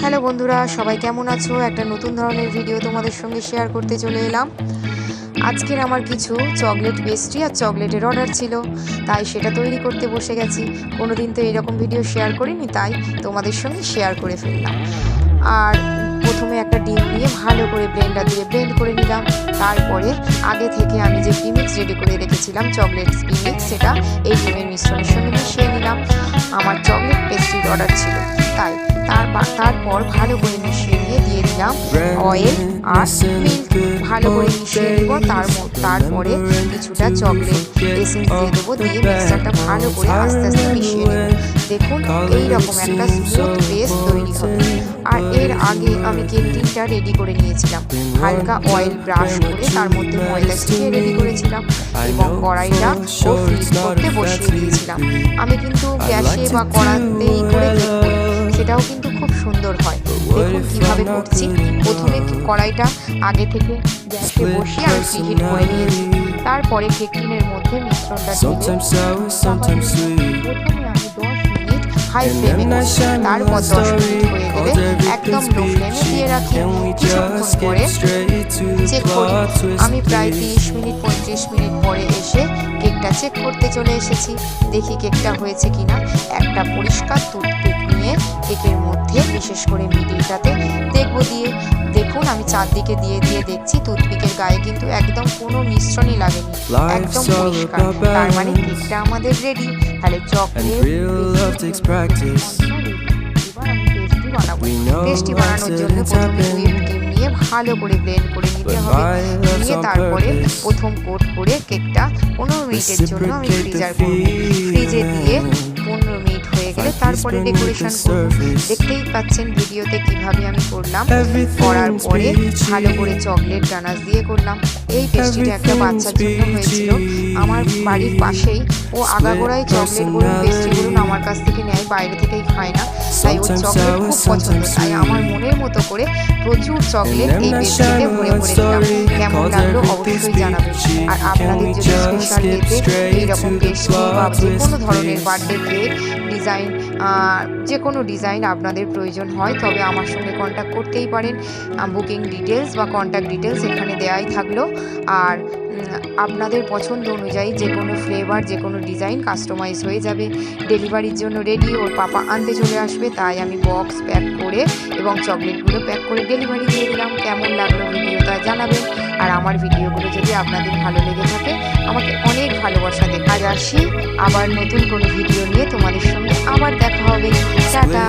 Hello বন্ধুরা, সবাই কেমন আছো? একটা নতুন ধরনের ভিডিও তোমাদের সঙ্গে শেয়ার করতে চলে এলাম। আজকের আমার কিছু চকলেট পেস্ট্রি আর চকলেটের অর্ডার ছিল, তাই সেটা তৈরি করতে বসে গেছি। কোনোদিন তো এরকম ভিডিও শেয়ার করিনি, তাই তোমাদের সঙ্গে শেয়ার করে ফেললাম। আর প্রথমে একটা ডিম নিয়ে ভালো করে ব্লেন্ডার দিয়ে ব্লেন্ড করে নিলাম। তারপরে আগে থেকে আমি যে প্রিমিক্স রেডি করে রেখেছিলাম, চকলেট প্রিমিক্স, সেটা এই ডিমের মিশ্রণের সঙ্গে মিশিয়ে নিলাম। আমার চকলেট পেস্ট্রির অর্ডার ছিল, তাই তারপর ভালো করে মিশিয়ে নিয়ে দিয়ে দিলাম অয়েল আর মিল্ক। ভালো করে মিশিয়ে নেব। তারপরে কিছুটা চকলেট এসেন্স দিয়ে দেবো, দিয়ে মিক্সচারটা ভালো করে আস্তে আস্তে মিশিয়ে নেব। দেখুন, এইরকম একটা স্মুথ পেস্ট তৈরি হবে। আর এর আগে আমি কেক টিনটা রেডি করে নিয়েছিলাম। হালকা অয়েল ব্রাশ করে তার মধ্যে ময়দা ছিটিয়ে রেডি করেছিলাম এবং কড়াইটা ও ফ্লিপ করতে বসিয়ে দিয়েছিলাম। আমি কিন্তু গ্যাসে বা কড়াতেই করে কেক করি, সেটাও কিন্তু খুব সুন্দর হয়। দেখুন কিভাবে করছি। প্রথমে কড়াইটা আগে থেকে গ্যাসে বসিয়ে আমি প্রিহিট করে নিয়েছি। তারপরে কেক টিনের মধ্যে মিশ্রণটা দিয়ে প্রথমে আমি 10 মিনিট হাই ফ্লেমে বসি, তারপর 10 মিনিট হয়ে গেলে একদম লো ফ্লেমে দিয়ে রাখি। কিছুক্ষণ পরে চেক করি। আমি প্রায় 30 মিনিট 35 মিনিট পরে এসে কেকটা চেক করতে চলে এসেছি। দেখি কেকটা হয়েছে কিনা। একটা পরিষ্কার টুথপিক নিয়ে কেকের মধ্যে, বিশেষ করে মিডিলটাতে দেখবো দিয়ে। দেখুন, আমি চারদিকে দিয়ে দিয়ে দেখছি টুথপিকের গায়ে কিন্তু একদম কোনো মিশ্রণই লাগেনি, একদম পরিষ্কার। তার মানে কেকটা আমাদের রেডি। তাহলে চকলেট পেস্ট্রি বানানোর জন্য প্রথমে হুইপ ক্রিম নিয়ে ভালো করে ব্লেন্ড করে নিতে হবে। নিয়ে তারপরে প্রথম কোট করে কেকটা 15 মিনিটের জন্য আমি ফ্রিজার করব। ফ্রিজে দিয়ে 15 মিনিট হয়ে গেলে তারপরে ডেকোরেশন করব। দেখতেই পাচ্ছেন ভিডিওতে কিভাবে আমি করলাম। করার পরে ভালো করে চকলেট গানাশ দিয়ে করলাম। এই পেস্ট্রিটা একটা বাচ্চার জন্য হয়েছিল। আমার বাড়ির পাশেই ও আগাগোড়াই চকলেট বলুন পেস্ট্রি বলুন আমার কাছ থেকে নেয়, বাইরে থেকেই খায় না, তাই ওর চকলেট খুব পছন্দ। তাই আমার মনের মতো করে প্রচুর চকলেট এই পেস্ট্রিতে ভরে ভরে দিলাম। কেমন লাগলো অবশ্যই জানাবেন। আর আপনাদের যদি স্পেশাল ডেতে এইরকম পেস্ট্রি বা যে কোনো ধরনের বার্থডে কেক ডিজাইন, যে কোনো ডিজাইন আপনাদের প্রয়োজন হয়, তবে আমার সঙ্গে কন্ট্যাক্ট করতেই পারেন। বুকিং ডিটেলস বা কন্ট্যাক্ট ডিটেলস এখানে দেওয়াই থাকলো। আর আপনাদের পছন্দ অনুযায়ী যে কোনো ফ্লেভার, যে কোনো ডিজাইন কাস্টমাইজ হয়ে যাবে। ডেলিভারির জন্য রেডি, ওর পাপা আনতে চলে আসবে, তাই আমি বক্স প্যাক করে এবং চকলেটগুলো প্যাক করে ডেলিভারি দিয়ে দিলাম। কেমন লাগলো ভিডিওটা জানাবেন। আর আমার ভিডিওগুলো যদি আপনাদের ভালো লেগে থাকে, আমাকে অনেক ভালোবাসা দেন। আজ আসি আবার নতুন কোনো ভিডিও নিয়ে, তোমাদের সঙ্গে আবার দেখা হবে। টাটা।